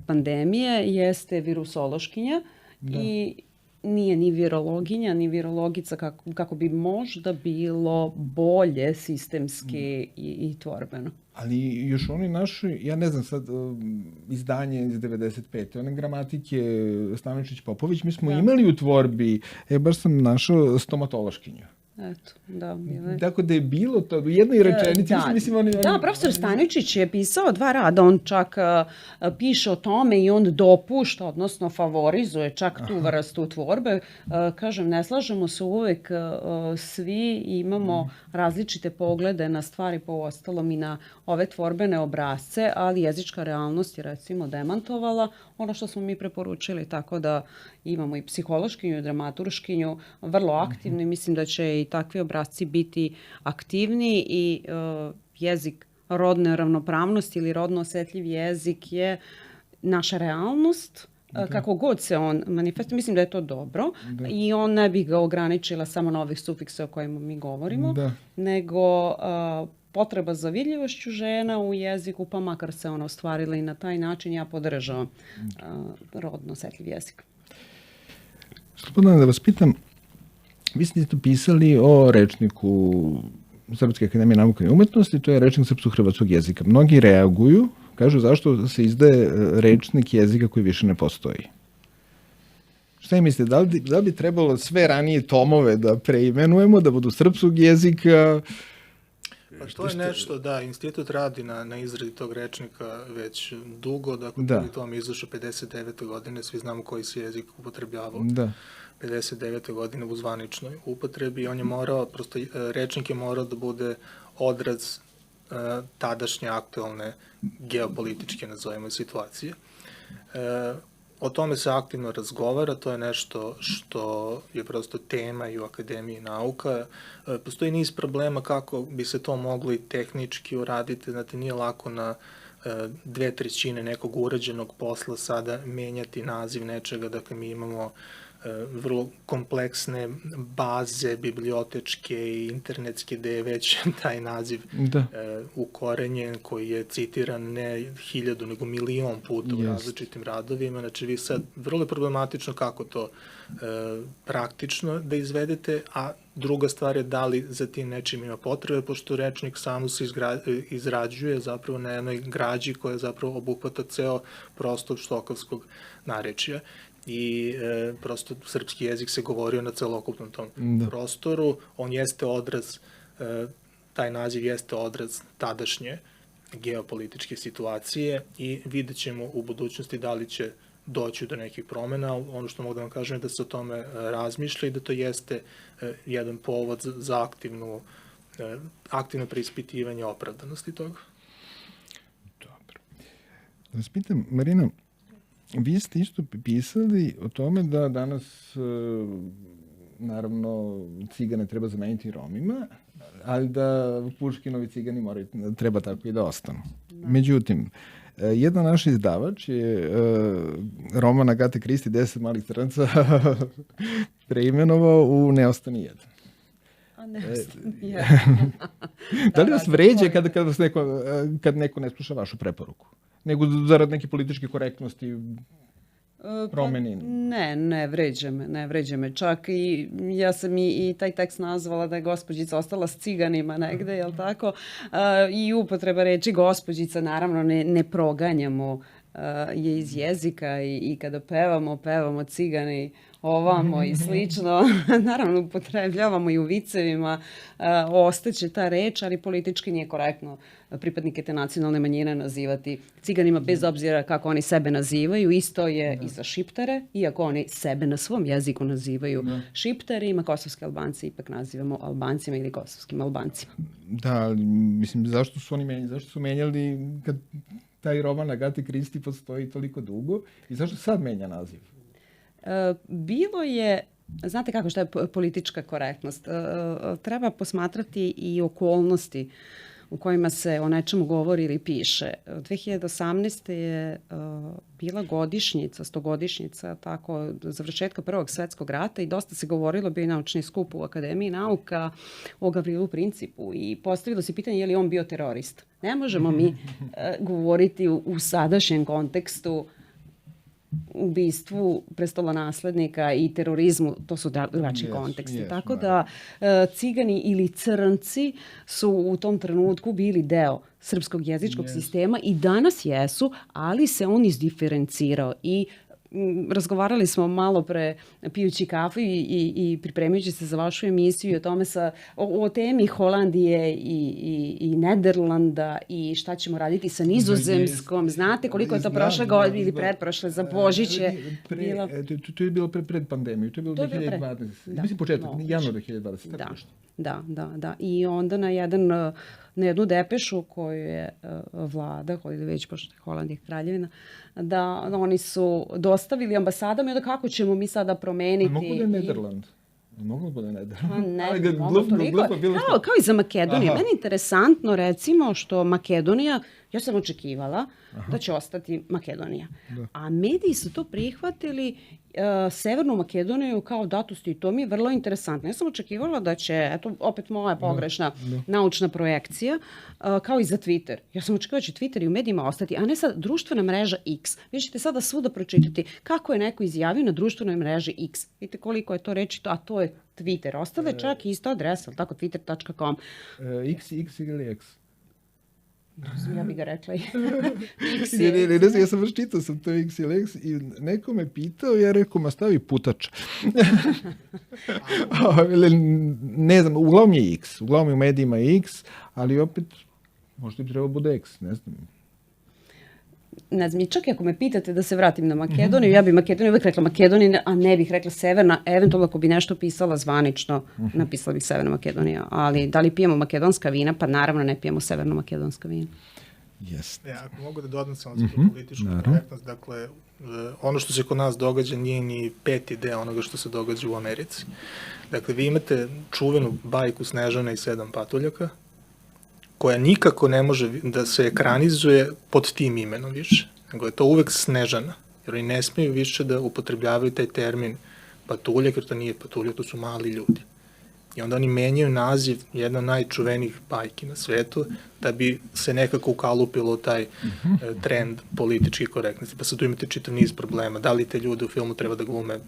Speaker 3: pandemije, jeste virusološkinja i nije ni virologinja, ni virologica kako bi možda bilo bolje sistemski i tvorbeno.
Speaker 1: Ali još oni naši, ja ne znam sad, izdanje iz 95. one gramatike Stanočić-Popović, mi smo imali u tvorbi, baš sam našao stomatološkinju.
Speaker 3: Eto, da, bilo je.
Speaker 1: Tako da je bilo to, u jednoj rečenici.
Speaker 3: Da, profesor Staničić je pisao 2 rada, on čak piše o tome i on dopušta, odnosno favorizuje čak tu vrstu tvorbe. Kažem, ne slažemo se uvek, svi imamo različite poglede na stvari, po ostalom i na ove tvorbene obrazce, ali jezička realnost je recimo demantovala ono što smo mi preporučili, tako da imamo i psihološkinju i dramaturškinju vrlo aktivni, mislim da će i takvi obrazci biti aktivni i jezik rodne ravnopravnosti ili rodno osetljiv jezik je naša realnost, kako god se on manifestuje, mislim da je to dobro i on ne bi ga ograničila samo na ovih sufikse o kojima mi govorimo, nego potreba za vidljivošću žena u jeziku, pa makar se ona ostvarila i na taj način, ja podržavam rodno osetljiv jezik.
Speaker 1: Slobodno da vas pitam, vi ste isto pisali o rečniku Srpske akademije nauka i umetnosti, to je rečnik srpsko-hrvatskog jezika. Mnogi reaguju, kažu zašto se izdaje rečnik jezika koji više ne postoji. Šta je mislite, da li bi trebalo sve ranije tomove da preimenujemo, da budu srpskog jezika?
Speaker 2: Pa to je nešto, da, institut radi na izradi tog rečnika već dugo, dakle prvi tom je izašao 59. godine, svi znamo koji se jezik upotrebljavao. 59. godine u zvaničnoj upotrebi, on je morao, prosto rečnik je morao da bude odraz tadašnje aktualne geopolitičke, nazovemo, situacije. O tome se aktivno razgovara, to je nešto što je prosto tema i u Akademiji nauka. Postoji niz problema kako bi se to moglo i tehnički uraditi, znate, nije lako na 2/3 nekog urađenog posla sada menjati naziv nečega, dakle mi imamo vrlo kompleksne baze bibliotečke i internetske gde je već taj naziv ukorenjen, koji je citiran ne 1000 nego 1.000.000 puta u različitim radovima. Znači vi sad vrlo je problematično kako to praktično da izvedete, a druga stvar je da li za tim nečim ima potrebe, pošto rečnik samo se izrađuje zapravo na jednoj građi koja zapravo obuhvata ceo prostor štokavskog narečja. I prosto srpski jezik se govorio na celokupnom tom prostoru. On jeste odraz taj naziv jeste odraz tadašnje geopolitičke situacije i vidjet ćemo u budućnosti da li će doći do nekih promena. Ono što mogu da vam kažem je da se o tome razmišlja i da to jeste jedan povod za aktivno preispitivanje opravdanosti toga.
Speaker 1: Dobro. Da vas pitam, Marina, vi ste isto pisali o tome da danas, naravno, cigane treba zameniti Romima, ali da Puškinovi cigani treba tako i da ostanu. Međutim, jedan naš izdavač je roman Agate Kristi 10 malih crnaca preimenovao u Ne ostani jedan.
Speaker 3: A ne ostani jedan.
Speaker 1: Da li vas vređe kad neko ne sluša vašu preporuku? Nego zarad neke političke korektnosti promeni?
Speaker 3: Ne vređe me. Čak i ja sam i taj tekst nazvala da je gospođica ostala s ciganima negde, jel tako? I upotreba reči gospođica, naravno ne proganjamo je iz jezika i kada pevamo cigani ovamo i slično. Naravno, upotrebljavamo i u vicevima, ostaće ta reč, ali politički nije korektno pripadnike te nacionalne manjine nazivati ciganima, bez obzira kako oni sebe nazivaju. Isto je i za Šiptare, iako oni sebe na svom jeziku nazivaju Šiptarima, kosovske Albance ipak nazivamo Albancima ili kosovskim Albancima.
Speaker 1: Da, ali mislim, zašto su menjali kad taj roman Agate Kristi postoji toliko dugo i zašto sad menja naziv?
Speaker 3: Bilo je, znate kako, šta je politička korektnost? Treba posmatrati i okolnosti u kojima se o nečemu govori ili piše. 2018. je bila godišnjica, 100-godišnjica tako, završetka Prvog svetskog rata i dosta se govorilo, bio i naučni skup u Akademiji nauka o Gavrilu Principu i postavilo se pitanje je li on bio terorist. Ne možemo mi govoriti u sadašnjem kontekstu ubistvu prestolonaslednika i terorizmu, to su drugačiji konteksti. Tako da cigani ili crnci su u tom trenutku bili deo srpskog jezičkog sistema i danas jesu, ali se on izdiferencirao i razgovarali smo malo pre pijući kafu i pripremajući se za vašu emisiju o tome o temi Holandije i Nederlanda i šta ćemo raditi sa Nizozemskom. Znate koliko je to prošle godine ili pretprošle za Božić je bilo?
Speaker 1: To je bilo pred pandemiju, to je bilo 2020. Mislim početak, januar 2020.
Speaker 3: Da. I onda na jednu depešu koju je vlada, koju je već pošto je Holandija kraljevina, da oni su dostavili ambasadama i onda kako ćemo mi sada promeniti...
Speaker 1: Mogu da je Nederland? Moglo bude Nederland.
Speaker 3: Ne, kao i za Makedoniju. Meni je interesantno recimo što Makedonija, ja sam očekivala da će ostati Makedonija. A mediji su to prihvatili Severnu Makedoniju kao datost i to mi je vrlo interesantno. Ja sam očekivala da će, eto opet moja pogrešna naučna projekcija, kao i za Twitter. Ja sam očekivala da će Twitter i u medijima ostati, a ne sad društvena mreža X. Vi ćete sada svuda pročitati kako je neko izjavio na društvenoj mreži X. Vidite koliko je to reči, a to je Twitter. Ostale čak i ista adresa, tako twitter.com.
Speaker 1: X ili X?
Speaker 3: Ja bih ga rekla i X.
Speaker 1: Ja sam baš čitao sam to X ili X i neko me pitao, ja rekao, ma stavi putač. Ne znam, uglavnom je X. Uglavnom je u medijima je X, ali opet možda bi trebalo bude X, ne znam.
Speaker 3: Ne znam, čak i ako me pitate da se vratim na Makedoniju, ja bih Makedoniju uvek rekla Makedonija, a ne bih rekla Severna. Eventualno ako bi nešto pisala zvanično, napisala bih Severna Makedonija. Ali da li pijemo makedonska vina? Pa naravno ne pijemo severno-makedonska vina.
Speaker 1: Jeste.
Speaker 2: Ja, ako mogu da dodam samo za tu političku korektnost, dakle, ono što se kod nas događa nije ni peti deo onoga što se događa u Americi. Dakle, vi imate čuvenu bajku Snežana i 7 patuljaka, koja nikako ne može da se ekranizuje pod tim imenom više, nego je to uvek Snežana, jer oni ne smiju više da upotrebljavaju taj termin patuljak, jer to nije patuljak, to su mali ljudi. I onda oni menjaju naziv jedna od najčuvenijih bajki na svetu, da bi se nekako ukalupilo taj trend političke korektnosti. Pa sad tu imate čitav niz problema. Da li te ljude u filmu treba da glume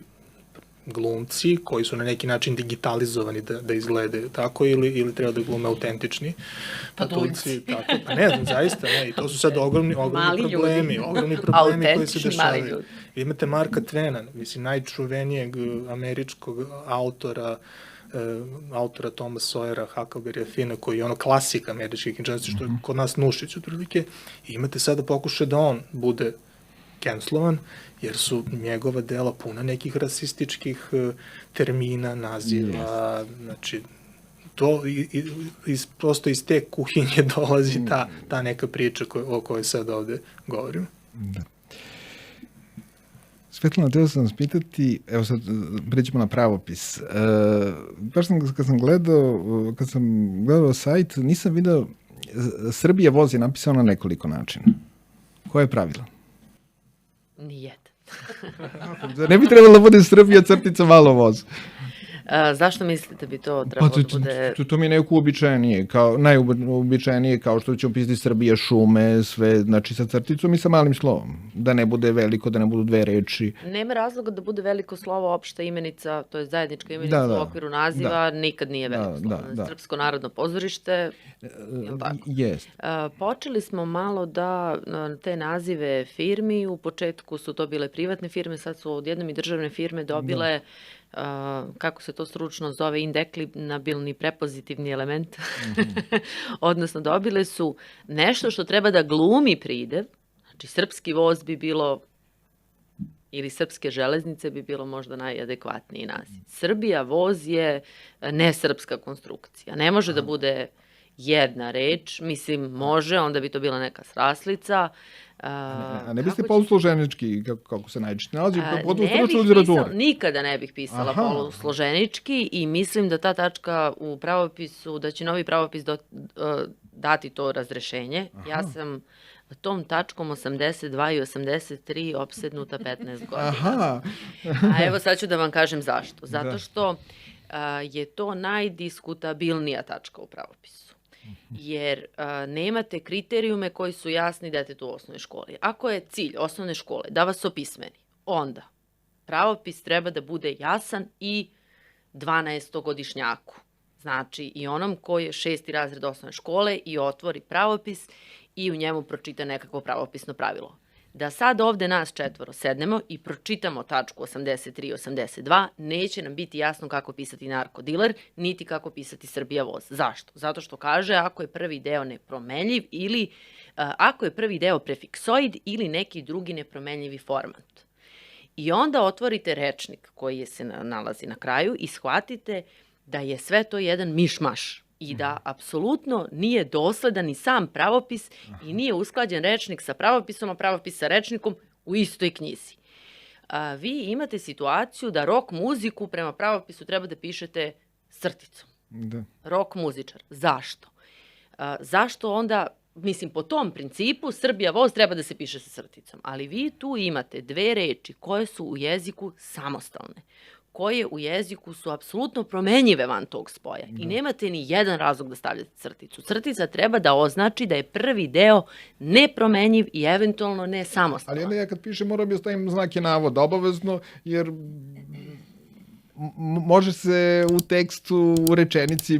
Speaker 2: glumci koji su na neki način digitalizovani da izgledaju tako ili treba da glume autentični patuljci. Pa ne znam, zaista ne. I to su sad ogromni problemi koji se dešavaju. Imate Marka Twena, mislim, najčuvenijeg američkog autora autora Toma Sawyera, Huckleberry Fina, koji je ono klasika američke književnosti, što je kod nas Nušić otprilike, i imate sada pokušaj da on bude cancelovan, jer su njegova dela puna nekih rasističkih termina, naziva, znači to prosto iz te kuhinje dolazi ta neka priča o kojoj sad ovde govorimo.
Speaker 1: Da. Svetlana, teo sam vas pitati, evo sad pređemo na pravopis. Baš kad sam gledao sajt, nisam video, Srbija voz je napisano na nekoliko načina. Koje je pravilo?
Speaker 4: Nijedan.
Speaker 1: Ne bi trebalo da bude Srbija crtica malo voz.
Speaker 4: Zašto mislite bi to trebalo da bude...
Speaker 1: To mi je neko uobičajenije, najuobičajenije kao što ćemo pisati Srbija šume, sve, znači sa crticom i sa malim slovom. Da ne bude veliko, da ne budu dve reči.
Speaker 4: Nema razloga da bude veliko slovo, opšta imenica, to je zajednička imenica u okviru naziva, nikad nije veliko slovo. Srpsko narodno pozorište, je li tako?
Speaker 1: Jest.
Speaker 4: Počeli smo malo da te nazive firmi, u početku su to bile privatne firme, sad su odjednom i državne firme dobile kako se to stručno zove, indeklinabilni prepozitivni element, odnosno dobile su nešto što treba da glumi pridev, znači srpski voz bi bilo, ili srpske železnice bi bilo možda najadekvatniji naziv. Srbija voz je nesrpska konstrukcija, ne može da bude jedna reč, mislim može, onda bi to bila neka sraslica.
Speaker 1: A ne biste polusloženički, kako se najčešće nalazi,
Speaker 4: nikada ne bih pisala polusloženički i mislim da ta tačka u pravopisu, da će novi pravopis dati to razrešenje. Ja sam tom tačkom 82 i 83 opsednuta 15 godina. A evo sad ću da vam kažem zašto. Zato što je to najdiskutabilnija tačka u pravopisu. Jer nemate kriterijume koji su jasni detetu u osnovnoj školi. Ako je cilj osnovne škole da vas opismeni, onda pravopis treba da bude jasan i 12-godišnjaku. Znači i onom koji je 6. razred osnovne škole i otvori pravopis i u njemu pročita nekakvo pravopisno pravilo. Da sad ovde nas 4 sednemo i pročitamo tačku 83 i 82, neće nam biti jasno kako pisati narkodiler, niti kako pisati Srbija voz. Zašto? Zato što kaže ako je prvi deo nepromenljiv ili ako je prvi deo prefiksoid ili neki drugi nepromenljivi format. I onda otvorite rečnik koji se nalazi na kraju i shvatite da je sve to jedan mišmaš. I da apsolutno nije dosledan ni sam pravopis i nije usklađen rečnik sa pravopisom, a pravopis sa rečnikom u istoj knjizi. Vi imate situaciju da rock muziku prema pravopisu treba da pišete crticom. Rock muzičar. Zašto? Zašto onda, mislim, po tom principu Srbija voz treba da se piše sa crticom, ali vi tu imate dve reči koje su u jeziku samostalne, koje u jeziku su apsolutno promenjive van tog spoja i nemate ni jedan razlog da stavljate crticu. Crtica treba da označi da je prvi deo nepromenjiv i eventualno ne samostalan.
Speaker 1: Ali onda ja kad pišem moram da stavim znake navoda obavezno, jer može se u tekstu, u rečenici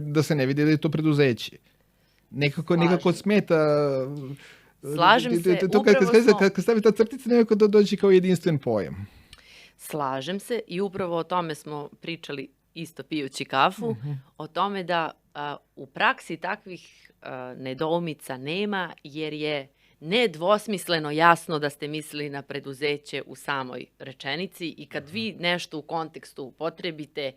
Speaker 1: da se ne vidi da je to preduzeće. Nekako smeta...
Speaker 4: Slažem se, upravo smo...
Speaker 1: Kad stavi ta crtica, nekako da dođe kao jedinstven pojam.
Speaker 4: Slažem se i upravo o tome smo pričali isto pijući kafu, o tome da u praksi takvih nedoumica nema jer je nedvosmisleno jasno da ste mislili na preduzeće u samoj rečenici i kad vi nešto u kontekstu upotrebite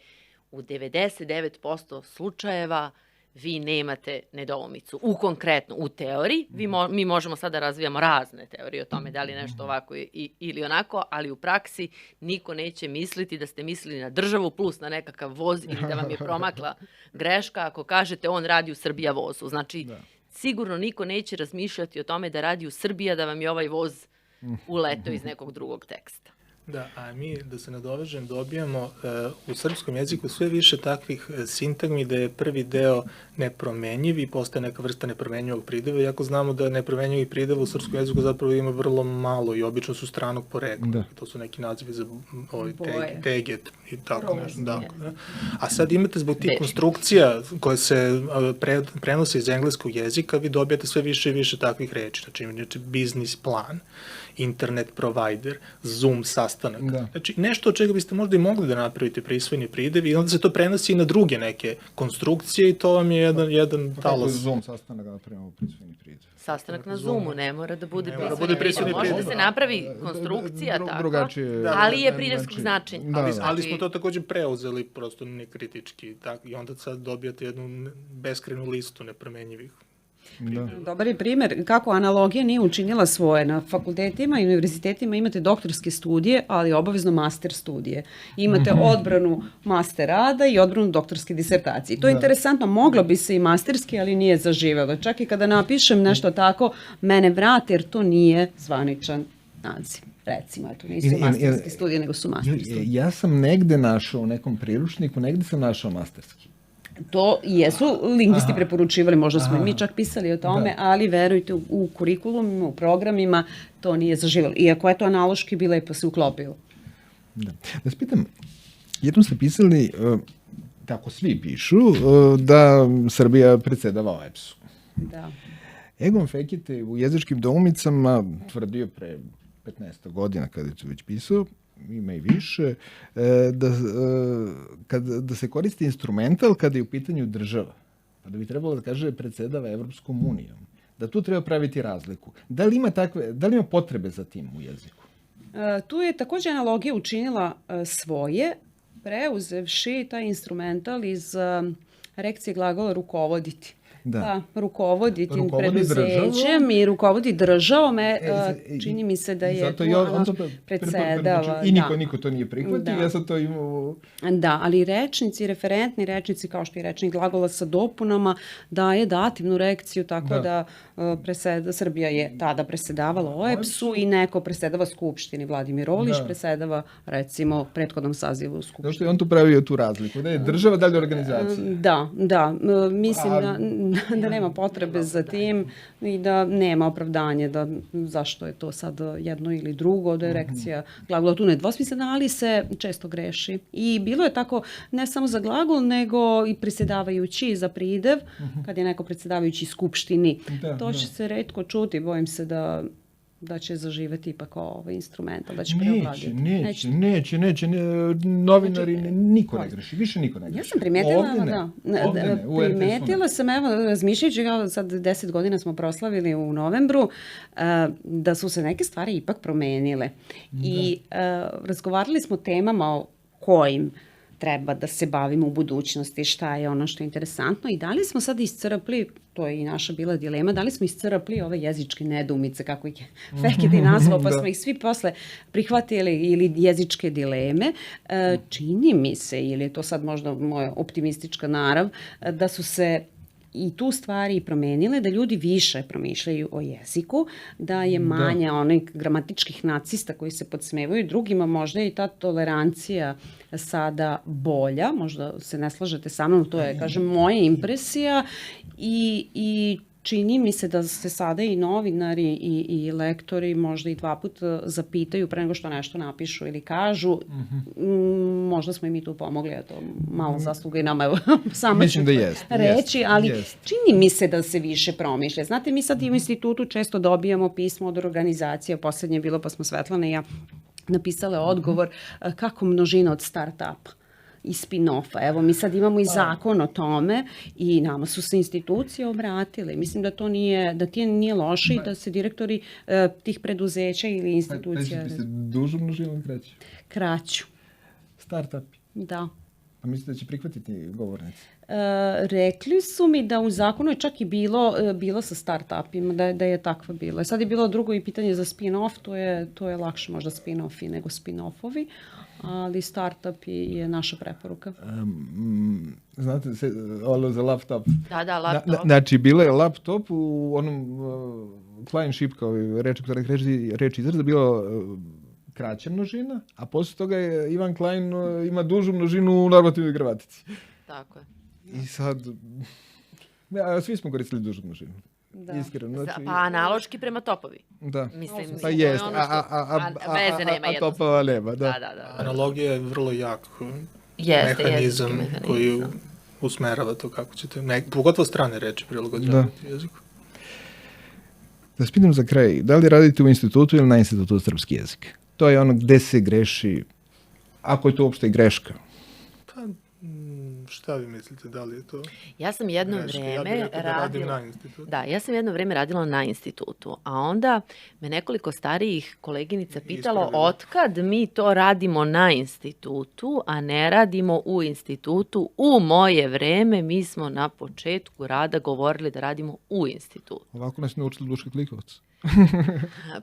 Speaker 4: u 99% slučajeva vi nemate nedoumicu. Konkretno, u teoriji, mi možemo sada da razvijamo razne teorije o tome da li je nešto ovako ili onako, ali u praksi niko neće misliti da ste mislili na državu plus na nekakav voz ili da vam je promakla greška ako kažete on radi u Srbija vozu. Znači, sigurno niko neće razmišljati o tome da radi u Srbija da vam je ovaj voz uletao iz nekog drugog teksta.
Speaker 2: Da, a mi, da se nadovežem, dobijamo u srpskom jeziku sve više takvih sintagmi da je prvi deo nepromenjiv i postaje neka vrsta nepromenjivog prideva, iako znamo da nepromenjivih prideva u srpskom jeziku zapravo ima vrlo malo i obično su stranog porekla. To su neki nazivi za teget i tako nešto. A sad imate zbog tih konstrukcija koje se prenose iz engleskog jezika, vi dobijate sve više i više takvih reči. Znači, biznis plan, internet provider, Zoom sastanak, sastanak.
Speaker 1: Da.
Speaker 2: Znači, nešto od čega biste možda i mogli da napravite prisvojni pridev i onda se to prenosi i na druge neke konstrukcije i to vam je jedan
Speaker 1: Kako
Speaker 2: talas.
Speaker 1: Zoom sastanak da napravimo prisvojni pridev?
Speaker 4: Sastanak na Zoomu, ne mora da bude
Speaker 2: mora da
Speaker 4: prisvojni
Speaker 2: bude prisvojni
Speaker 4: pridev. Može da
Speaker 2: pridev.
Speaker 4: se napravi konstrukcija tako,
Speaker 1: drugačije,
Speaker 4: ali je pridevskog značenja.
Speaker 1: Da,
Speaker 2: Ali smo to takođe preuzeli prosto nekritički i onda sad dobijate jednu beskrajnu listu nepromenjivih.
Speaker 1: Da.
Speaker 3: Dobar je primer kako analogija nije učinila svoje. Na fakultetima i univerzitetima imate doktorske studije, ali obavezno master studije. Imate odbranu master rada i odbranu doktorske disertacije. To je interesantno, moglo bi se i masterski, ali nije zaživelo. Čak i kada napišem nešto tako, mene vrate jer to nije zvaničan naziv. Recimo, to nisu masterske studije, nego su master studije.
Speaker 1: Ja sam negde našao u nekom priručniku, negde sam našao masterski.
Speaker 3: To jesu lingvisti preporučivali, možda smo i mi čak pisali o tome, ali verujte, u kurikulumima, u programima to nije zaživjelo. Iako je to analoški bilo i pa se uklopilo.
Speaker 1: Da vas pitam, jednom ste pisali, tako svi pišu, da Srbija predsedava OEBS-u.
Speaker 3: Da.
Speaker 1: Egon Fekete u Jezičkim doumicama tvrdio pre 15 godina, kada je to već pisao, ima i više, da se koristi instrumental kada je u pitanju država. Pa da bi trebalo da kaže predsedava Evropskom unijom. Da tu treba praviti razliku. Da li ima potrebe za tim u jeziku?
Speaker 3: Tu je takođe analogija učinila svoje, preuzevši taj instrumental iz rekcije glagola rukovoditi. Da, rukovodi tim preduzećem i rukovodi državom. Čini mi se da je predsedava.
Speaker 1: I niko to nije prihvatio, ja sam to imao...
Speaker 3: Da, ali rečnici, referentni rečnici, kao što je rečnik glagola sa dopunama, daje dativnu rekciju, tako da Srbija je tada presedavala OEBS-u i neko presedava Skupštini. Vladimir Orlić presedava, recimo, prethodnom sazivu Skupštine.
Speaker 1: Zato što je on tu pravio tu razliku, da je država dalje organizacija.
Speaker 3: Da, mislim da nema potrebe za tim i da nema opravdanje da zašto je to sad jedno ili drugo, da je rekcija glagola tu nedvosmislena, ali se često greši. I bilo je tako ne samo za glagol, nego i predsjedavajući za pridev, kad je neko predsjedavajući Skupštini. To će se retko čuti, bojim se da će zaživeti ipak ovaj instrumental, da će preovladiti.
Speaker 1: Neće. Novinari, niko ne greši, više niko ne greši.
Speaker 3: Ja sam primetila sam, evo, razmišljajući, sad 10 godina smo proslavili u novembru, da su se neke stvari ipak promenile. I razgovarali smo o temama o kojim treba da se bavimo u budućnosti, šta je ono što je interesantno i da li smo sad iscrpli, to je i naša bila dilema, da li smo iscrpli ove jezičke nedoumice, kako ih je Fekete nazvao, pa smo ih svi posle prihvatili, ili jezičke dileme. Čini mi se, ili je to sad možda moja optimistička narav, da su se i tu stvari promenile, da ljudi više promišljaju o jeziku, da je manja onih gramatičkih nacista koji se podsmevaju drugima, možda i ta tolerancija sada bolja, možda se ne slažete sa mnom, to je, kažem, moja impresija i čini mi se da se sada i novinari i lektori možda i dva put zapitaju pre nego što nešto napišu ili kažu. Možda smo i mi tu pomogli, a to malo zasluga i nama je samo ću reći, ali čini mi se da se više promišlja. Znate, mi sad i u institutu često dobijamo pismo od organizacija, poslednje je bilo pa smo Svetlana i ja napisale odgovor kako množina od start-upa i spin-offa. Evo, mi sad imamo i zakon o tome i nama su se institucije obratile. Mislim da to nije loše i da se direktori tih preduzeća ili institucija...
Speaker 1: Pa ćete se dužu množinu ili kraću?
Speaker 3: Kraću.
Speaker 1: Start-upi?
Speaker 3: Da.
Speaker 1: A mislite da će prihvatiti govornici?
Speaker 3: Rekli su mi da u zakonu je čak i bilo sa start-upima, da je takva bilo. Sad je bilo drugo i pitanje za spin-off, to je lakše možda spin-offi nego spin-offovi, ali start-up je naša preporuka.
Speaker 1: Znate, ovo za laptop.
Speaker 4: Da, laptop.
Speaker 1: Znači, bilo je laptop u onom client-ship, kao reč izraza, bilo kraća množina, a posle toga je Ivan Klein ima dužu množinu u normativnoj gramatici.
Speaker 4: Tako je.
Speaker 1: I sad, svi smo koristili dužu množinu. Iskreno. Znači,
Speaker 4: pa analoški prema topovi.
Speaker 1: Da.
Speaker 4: Mislim,
Speaker 1: pa jest,
Speaker 4: veze nema
Speaker 1: jednostavno. A topova nema, da.
Speaker 2: Analogija je vrlo jak mehanizam koji usmerava to kako ćete, pogotovo strane reči prilagođavati jeziku.
Speaker 1: Da vas pitam za kraj, da li radite u institutu ili na Institutu srpski jezik? To je ono gde se greši, ako je to uopšte i greška.
Speaker 2: Pa, šta vi mislite, da li je to
Speaker 4: Ja sam jedno
Speaker 2: greška?
Speaker 4: vreme
Speaker 2: Ja bih rekao da radim
Speaker 4: radila...
Speaker 2: na institutu.
Speaker 4: Da, ja sam jedno vreme radila na institutu, a onda me nekoliko starijih koleginica pitalo
Speaker 2: Ispravilo.
Speaker 4: otkad mi to radimo na institutu, a ne radimo u institutu. U moje vreme mi smo na početku rada govorili da radimo u institutu.
Speaker 1: Ovako nas naučili Duška Klikovac.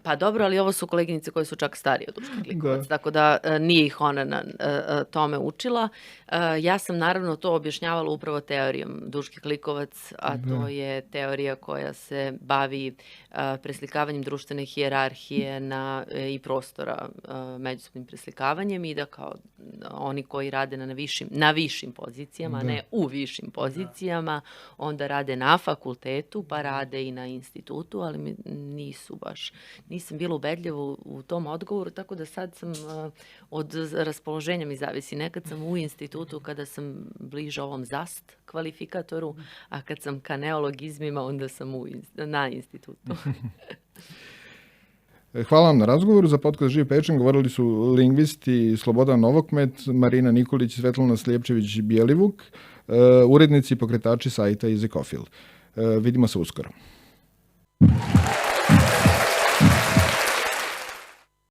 Speaker 4: Pa dobro, ali ovo su koleginice koje su čak starije od Duška Klikovac, tako da nije ih ona na tome učila. Ja sam naravno to objašnjavala upravo teorijom Duške Klikovac, a to je teorija koja se bavi preslikavanjem društvene hijerarhije i prostora međusobnim preslikavanjem i da kao oni koji rade na višim pozicijama, a ne u višim pozicijama, onda rade na fakultetu, pa rade i na institutu, ali mi nisam bila ubedljiva u tom odgovoru, tako da sad sam od raspoloženja mi zavisi. Nekad sam u institutu kada sam bliže ovom ZAST kvalifikatoru, a kad sam ka neologizmima, onda sam na institutu.
Speaker 1: Hvala vam na razgovoru. Za podcast Živ pečen govorili su lingvisti Slobodan Novokmet, Marina Nikolić, Svetlana Slijepčević-Bjelivuk, urednici i pokretači sajta Jezikofil. Vidimo se uskoro.